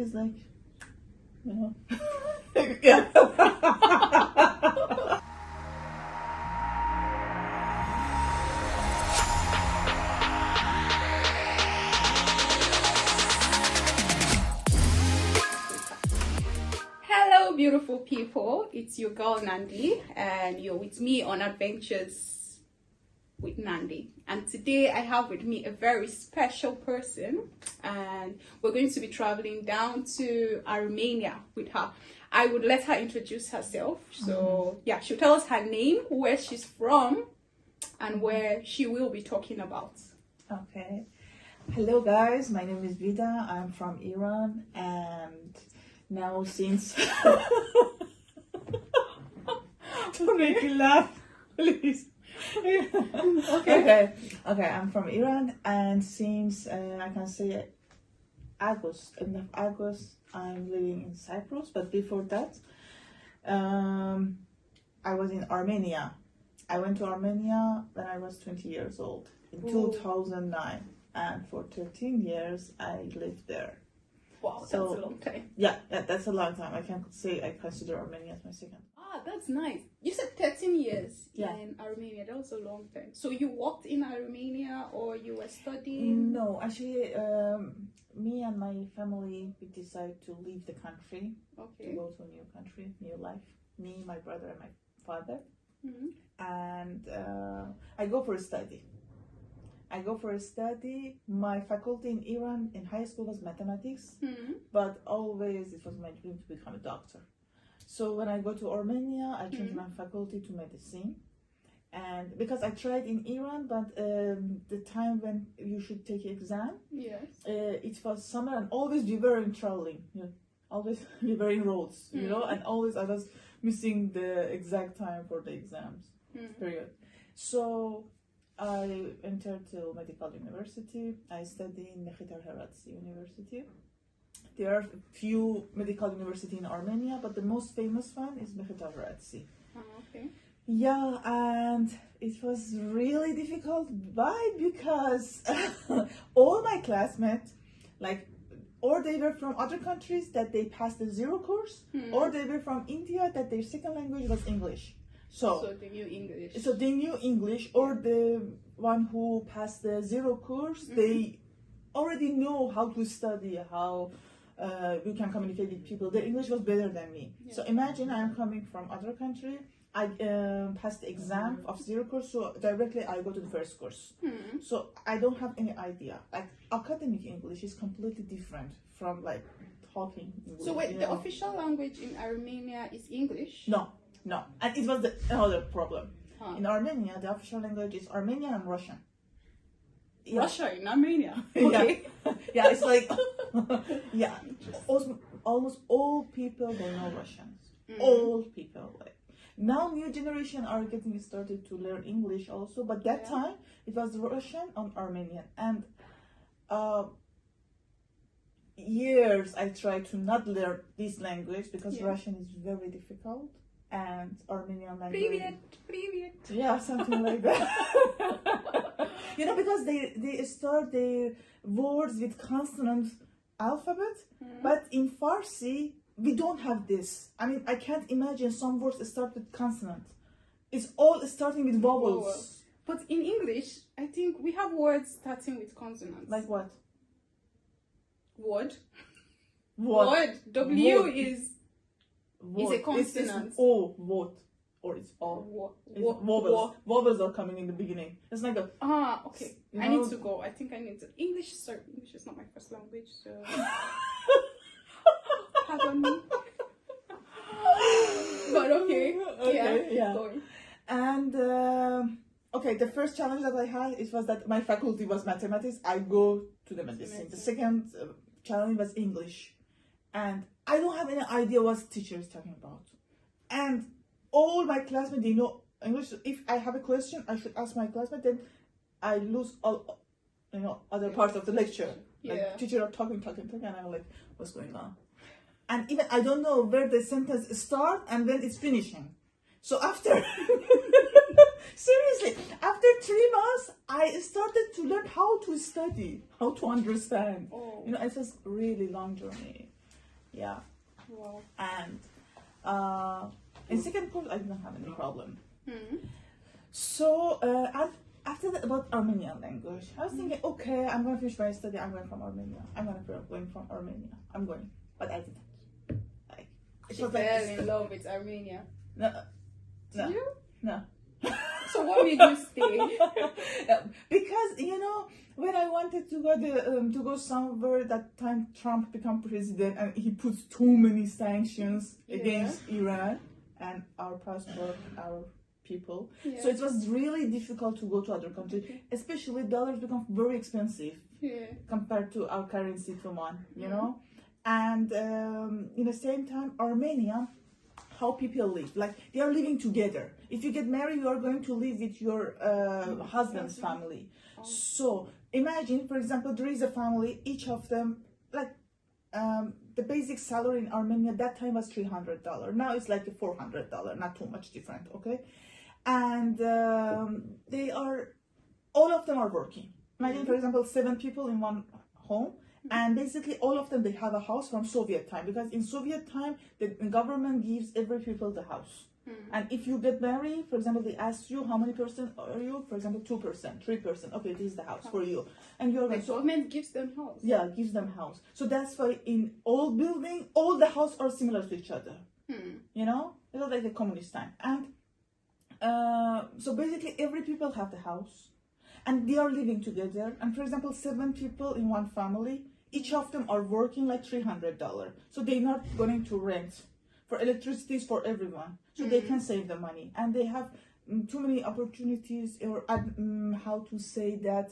is like, yeah. Hello beautiful people, it's your girl Nandi and you're with me on Adventures with Nandi. And today I have with me a very special person and we're going to be traveling down to Armenia with her. I would let her introduce herself. So yeah, she'll tell us her name, where she's from and where she will be talking about. Okay. Hello guys, my name is Vida. I'm from Iran and now since to make you laugh, please. Okay, I'm from Iran and since I can say end of August, I'm living in Cyprus. But before that, I was in Armenia. I went to Armenia when I was 20 years old in 2009, and for 13 years I lived there. Wow, that's a long time. Yeah, that's a long time. I can say I consider Armenia as my second. Ah, that's nice. You said 13 years Yeah. in Armenia. That was a long time. So you worked in Armenia or you were studying? No, actually, me and my family, we decided to leave the country, to go to a new country, new life. Me, my brother, and my father. Mm-hmm. And I go for a study. My faculty in Iran in high school was mathematics, but always it was my dream to become a doctor. So when I go to Armenia, I changed my faculty to medicine. And because I tried in Iran, but the time when you should take exam, it was summer and always we were in traveling, always we were in roads, and always I was missing the exact time for the exams period. So I entered to medical university. I studied in University. There are few medical universities in Armenia, but the most famous one is Mekhitarratsi. Oh, okay. Yeah, and it was really difficult. Why? Because all my classmates, or they were from other countries that they passed the zero course, or they were from India that their second language was English. So they knew English. So they knew English, or the one who passed the zero course, they already know how to study, how we can communicate with people. Their English was better than me. Yeah. So imagine I'm coming from other country. I passed the exam of zero course, so directly I go to the first course. So I don't have any idea. Academic English is completely different from talking English. So wait, the official language in Armenia is English? No, and it was another problem. In Armenia, the official language is Armenian and Russian. Yeah. Russia in Armenia. Okay. Yeah, it's like almost all people they know Russians. All people now new generation are getting started to learn English also, but that time it was Russian and Armenian. And years I tried to not learn this language because Russian is very difficult and Armenian language. Привет. Yeah, something like that. Because they start their words with consonant alphabet, but in Farsi we don't have this. I mean, I can't imagine some words start with consonant. It's all starting with vowels. But in English, I think we have words starting with consonants. Like what? Word. What? W Word. is a consonant. It's O, what? Or it's all. Vowels. Vowels are coming in the beginning. It's like a... okay. I need to go. I think I need to... English is not my first language, so... Pardon me. But okay. Yeah. Going. And the first challenge that I had was that my faculty was mathematics. I go to the medicine. The second challenge was English, and I don't have any idea what the teacher is talking about. And all my classmates, they know English. So if I have a question, I should ask my classmate. Then I lose all, other parts of the lecture. Teacher are talking, and I'm like, what's going on? And even I don't know where the sentence starts and when it's finishing. So after, seriously, after 3 months, I started to learn how to study, how to understand. It was a really long journey. Yeah. Wow. And in second course, I didn't have any problem. So after that, about Armenian language, I was thinking, okay, I'm going to finish my study. I'm going from Armenia. I'm going from Armenia. I'm going, but I didn't. Like, it She was fell like in love with Armenia. no, Did you? no. So what made you stay? Because when I wanted to go somewhere, that time Trump became president and he put too many sanctions against Iran and our passport, our people. Yeah. So it was really difficult to go to other countries, especially dollars become very expensive compared to our currency to one, And in the same time, Armenia, how people live, like they are living together. If you get married, you are going to live with your husband's family. So imagine, for example, there is a family, each of them, like the basic salary in Armenia that time was $300. Now it's like $400, not too much different, okay? And all of them are working. Imagine, for example, 7 people in one home. And basically all of them, they have a house from Soviet time, because in Soviet time the government gives every people the house. And if you get married, for example, they ask you how many percent are you, for example 2%, 3%, okay, this is the house for you, and you're the government gives them house. Yeah, gives them house. So that's why in all building, all the house are similar to each other. It was like a communist time. And so basically every people have the house and they are living together. And for example, 7 people in one family, each of them are working like $300. So they're not going to rent. For electricity is for everyone. So they can save the money. And they have too many opportunities, or how to say that,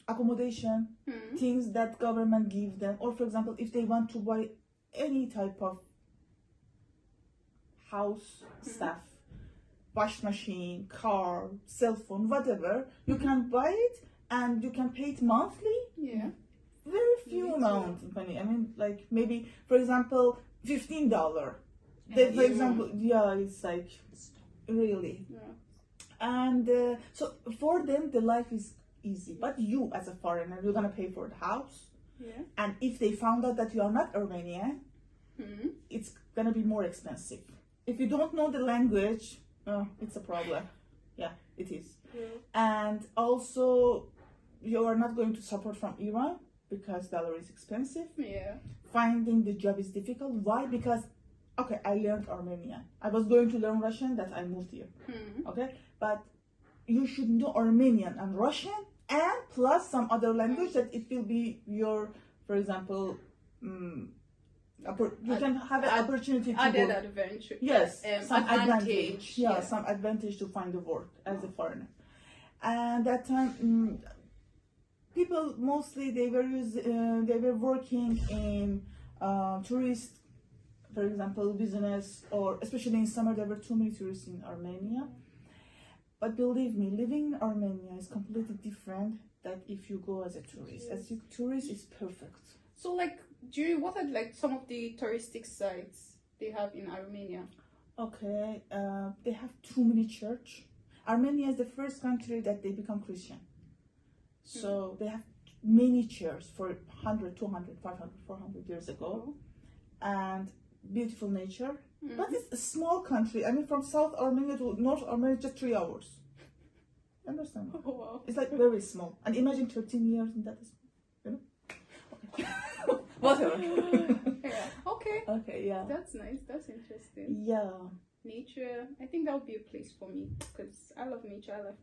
accommodation, things that government give them. Or for example, if they want to buy any type of house stuff, wash machine, car, cell phone, whatever, you can buy it and you can pay it monthly. Yeah. Very few amount of money. I mean, like maybe, for example, $15. Then, for example, it's like really. Yeah. And so for them, the life is easy. But you, as a foreigner, you're gonna pay for the house. Yeah. And if they found out that you are not Armenian, it's gonna be more expensive. If you don't know the language, it's a problem. Yeah, it is. Yeah. And also, you are not going to support from Iran because dollar is expensive. Yeah. Finding the job is difficult. Why? Because, okay, I learned Armenian. I was going to learn Russian, that I moved here. Okay, but you should know Armenian and Russian, and plus some other language that it will be your, for example, you can have an opportunity to added work. adventure. Yes, some advantage. Yeah, some advantage to find the work as a foreigner. And that time, people mostly they were working in tourist, for example, business, or especially in summer there were too many tourists in Armenia. But believe me, living in Armenia is completely different than if you go as a tourist. As a tourist, it's perfect. So, like, what are like some of the touristic sites they have in Armenia? Okay, they have too many church. Armenia is the first country that they become Christian. So they have many churches for 100, 200, 500, 400 years ago. And beautiful nature. But it's a small country. I mean, from South Armenia to North Armenia, just 3 hours. Understand? Oh, wow. It's like very small. And imagine 13 years in that. Okay. Whatever. Yeah. Okay. Okay, yeah. That's nice. That's interesting. Yeah. Nature, I think that would be a place for me because I love nature. I like,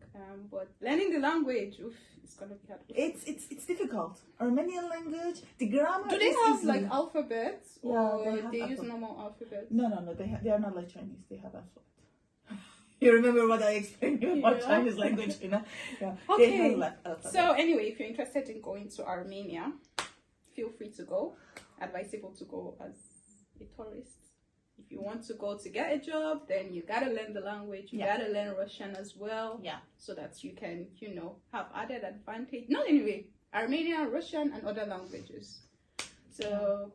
but learning the language, it's gonna be hard. It's difficult. Armenian language, the grammar. Do they have easy. like alphabets, or yeah, they use normal alphabets? No. They are not like Chinese. They have alphabet. You remember what I explained about Chinese language, Yeah. Okay. They have like alphabet. So anyway, if you're interested in going to Armenia, feel free to go. Advisable to go as a tourist. If you want to go to get a job, then you gotta learn the language. You gotta learn Russian as well. Yeah. So that you can, have added advantage. Not anyway, Armenian, Russian, and other languages. So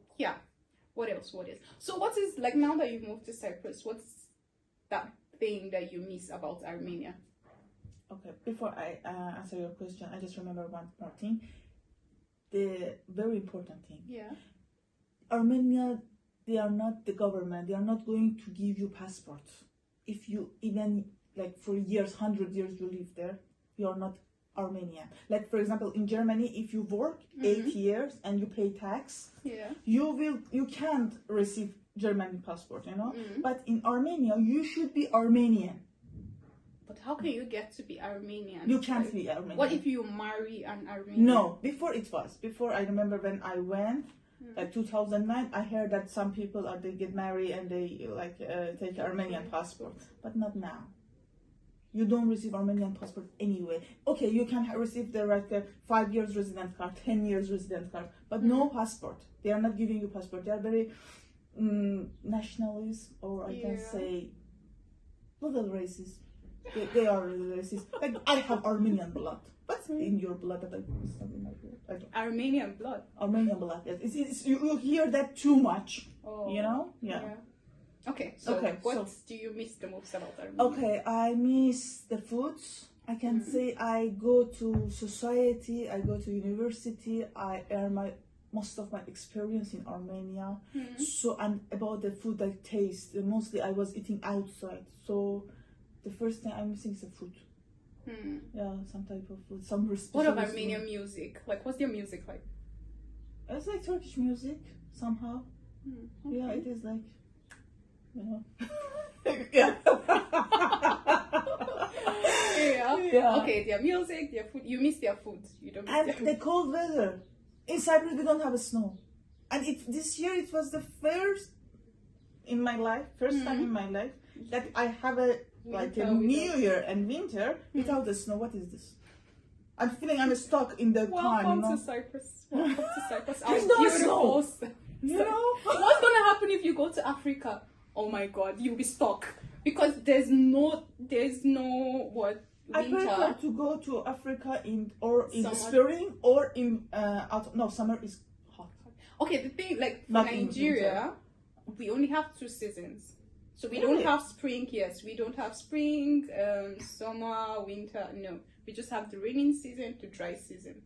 what else? So what is, like, now that you've moved to Cyprus, what's that thing that you miss about Armenia? Okay, before I answer your question, I just remember one more thing. the very important thing. Yeah. Armenia, they are not the government. They are not going to give you passport. If you even, like, for years, 100 years you live there, you are not Armenian. Like, for example, in Germany, if you work 8 years and you pay tax, you can't receive German passport, you know. But in Armenia, you should be Armenian. But how can you get to be Armenian? You can't be Armenian. What if you marry an Armenian? No, before it was. Before, I remember when I went, 2009, I heard that some people they get married and they take Armenian passport, but not now. You don't receive Armenian passport anyway. Okay, you can receive the 5 years resident card, 10 years resident card, but no passport. They are not giving you passport. They are very nationalist, or I can say little racist. They are really racist. Like, I have Armenian blood. What's in your blood that it's not in my blood? I don't. Armenian blood. Armenian blood. Yes. You hear that too much. Oh. You know? Yeah. Okay. So what do you miss the most about Armenia? Okay, I miss the foods. I can say I go to society. I go to university. I earn most of my experience in Armenia. So, and about the food I taste, mostly I was eating outside. So the first thing I'm missing is the food. Yeah, some type of food, some What about Armenian music? Like, what's their music like? It's like Turkish music somehow. Okay. Yeah, it is like, you know. Yeah. Yeah. Okay, their music, their food. You miss their food. You don't miss And their food. the cold weather. In Cyprus, we don't have a snow. And this year it was the first time in my life that I have a New Year and winter without the snow. What is this? I'm feeling I'm stuck in the time. Welcome to Cyprus. Welcome to Cyprus. There's no snow. You know? What's gonna happen if you go to Africa? Oh my God, you'll be stuck because there's no what winter. I prefer to go to Africa in spring or in summer is hot. Okay, the thing like Not for Nigeria, we only have 2 seasons. So we don't have spring, we don't have spring, summer, winter, no. We just have the raining season to dry season.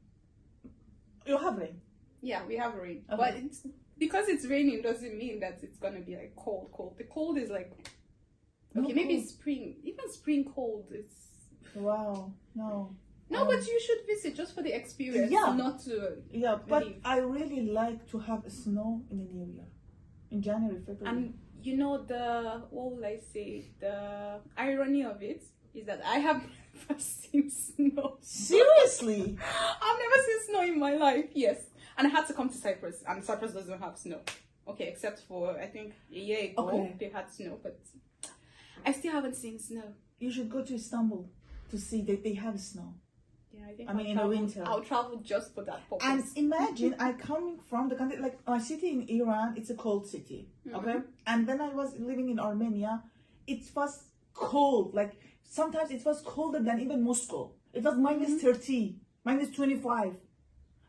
You have rain? Yeah, we have rain. Okay. But because it's raining doesn't mean that it's gonna be like cold. The cold is like, okay, maybe spring, even spring cold is... Wow, no. No, but you should visit just for the experience, not to but leave. I really like to have snow in the New Year. In January, February. And you know the irony of it is that I have never seen snow. Seriously? I've never seen snow in my life, yes. And I had to come to Cyprus, and Cyprus doesn't have snow. Okay, except for, I think, a year ago, they had snow, but I still haven't seen snow. You should go to Istanbul to see that they have snow. Yeah, I think in the winter. I'll travel just for that purpose. And imagine I'm coming from the country, like my city in Iran, it's a cold city, okay? And when I was living in Armenia, it was cold. Like sometimes it was colder than even Moscow. It was minus 30, minus 25.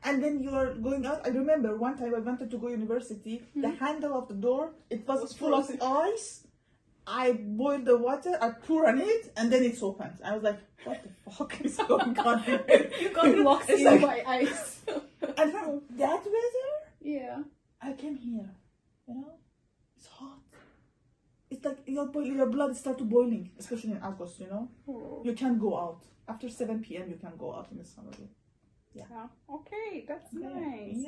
And then you are going out. I remember one time I wanted to go to university. The handle of the door, it was full of ice. I boiled the water, I pour on it, and then it's opened. I was like, what the fuck is going on here? You got locked in by ice. And from that weather, yeah, I came here. You know, it's hot. It's like your blood starts boiling, especially in August. You know, you can't go out after 7 p.m. You can go out in the summer. Yeah. Okay, that's nice.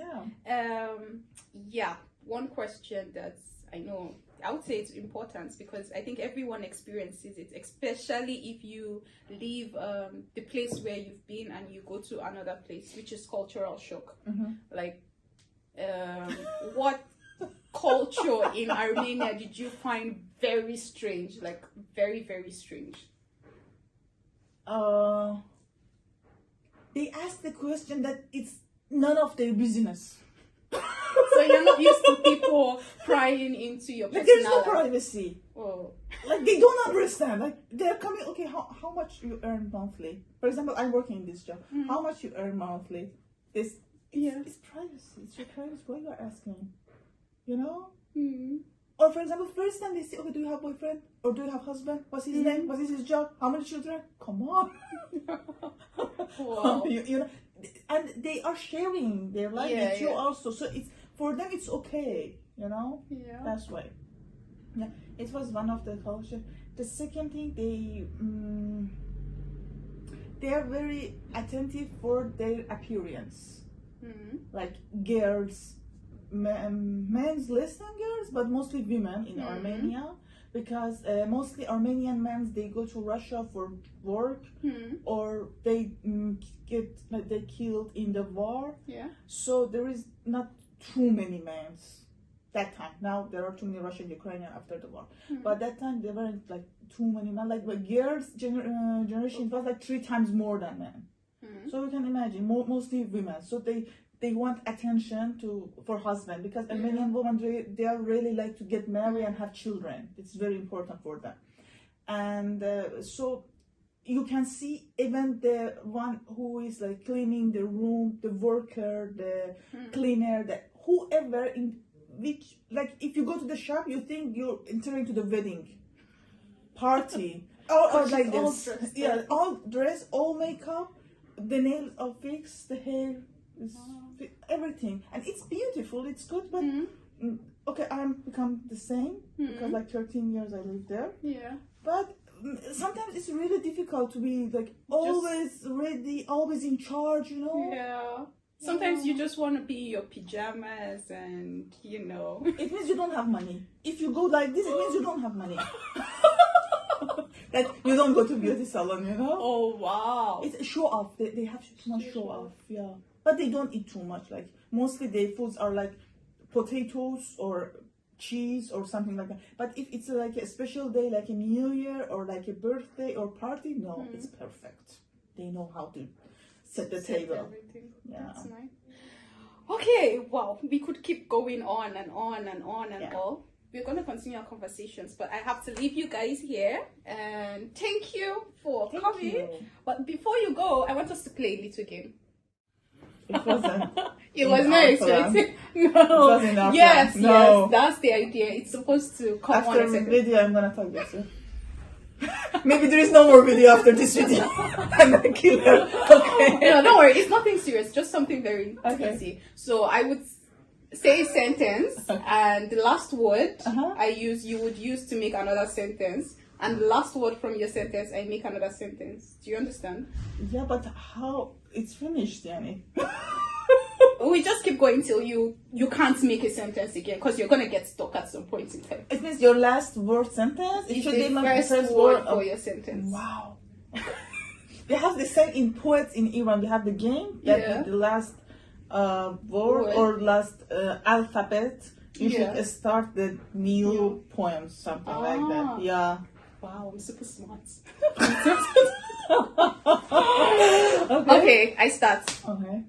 Yeah. One question that I know, I would say it's important because I think everyone experiences it, especially if you leave the place where you've been and you go to another place, which is cultural shock. Like, what culture in Armenia did you find very strange? Like, very, very strange? They asked the question that it's none of their business. So you're not used to people prying into your personality. There's no privacy. Oh. Like they don't understand. Like they're coming. Okay, how much you earn monthly? For example, I'm working in this job. How much you earn monthly? It's privacy. It's your privacy. Why you are asking? You know. Or for example, first time they say, okay, do you have boyfriend or do you have husband? What's his name? What is his job? How many children? Come on. Wow. You know, and they are sharing their life with you also. So it's for them, it's okay, you know. Yeah. That's why. Yeah, it was one of the culture. The second thing, they are very attentive for their appearance. Like girls, men's less than girls, but mostly women in Armenia, because mostly Armenian men, they go to Russia for work, or they they killed in the war. Yeah. So there is not too many men that time. Now there are too many Russian, Ukrainian after the war, but that time there weren't like too many men. Like the girls' generation, it was like 3 times more than men. So you can imagine, mostly women. So they want attention for husband, because Armenian women, they are really like to get married and have children. It's very important for them. And so you can see even the one who is like cleaning the room, the worker, the cleaner, the whoever in which, like if you go to the shop, you think you're entering to the wedding party. or like this. All dress, all makeup, the nails are fixed, the hair is everything, and it's beautiful, it's good, but okay, I'm become the same because like 13 years I lived there. Yeah. But sometimes it's really difficult to be like always ready, always in charge, you know. Yeah. Sometimes you just want to be in your pajamas and, you know. It means you don't have money. If you go like this, it means you don't have money. That you don't go to beauty salon, you know. Oh, wow. It's a show off. They have too much show off, yeah. But they don't eat too much. Like mostly their foods are like potatoes or cheese or something like that. But if it's like a special day, like a New Year or like a birthday or party, no, it's perfect. They know how to set the table. Everything. Yeah. That's nice. Okay, wow. We could keep going on and on and on and all. We're going to continue our conversations, but I have to leave you guys here. And thank you for coming. But before you go, I want us to play a little game. It wasn't. It was not expensive. No. It wasn't our yes, plan. No. yes, that's the idea. It's supposed to come on After a the second. video, I'm gonna talk this. Maybe there is no more video after this video. I'm gonna kill her. Okay. No, don't worry. It's nothing serious. Just something very easy. So I would say a sentence, and the last word you would use to make another sentence, and the last word from your sentence, I make another sentence. Do you understand? Yeah, but how? It's finished, Yani. We just keep going till you can't make a sentence again, because you're gonna get stuck at some point in time. It means your last word sentence. It should be the first word for your sentence. Wow. They have the same in poets in Iran. We have the game that the last word or last alphabet. You should start the new poem, something like that. Yeah. Wow, I'm super smart. Okay, I start. Okay.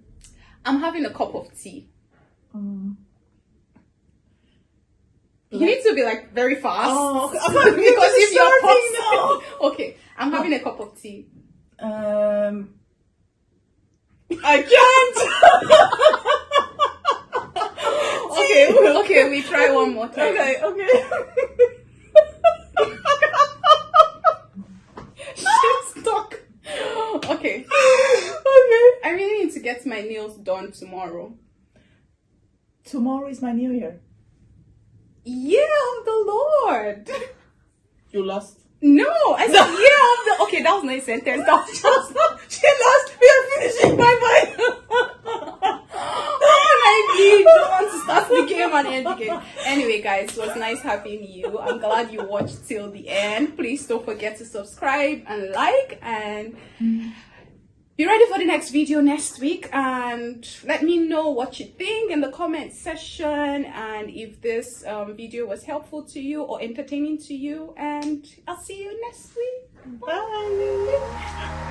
I'm having a cup of tea. You need to be like very fast. Oh, okay. Because if you're pausing, okay, I'm having a cup of tea. I can't. Okay, we try one more time. Okay. She's stuck. Okay. I really need to get my nails done tomorrow. Tomorrow is my New Year. Year of the Lord. You lost. No, I said year of the. Okay, that was not a sentence. That was just. She lost. We are finishing. Bye bye. I really don't want to start the game and end the game. Anyway, guys, it was nice having you. I'm glad you watched till the end. Please don't forget to subscribe and like, and be ready for the next video next week. And let me know what you think in the comment section, and if this video was helpful to you or entertaining to you. And I'll see you next week. Bye.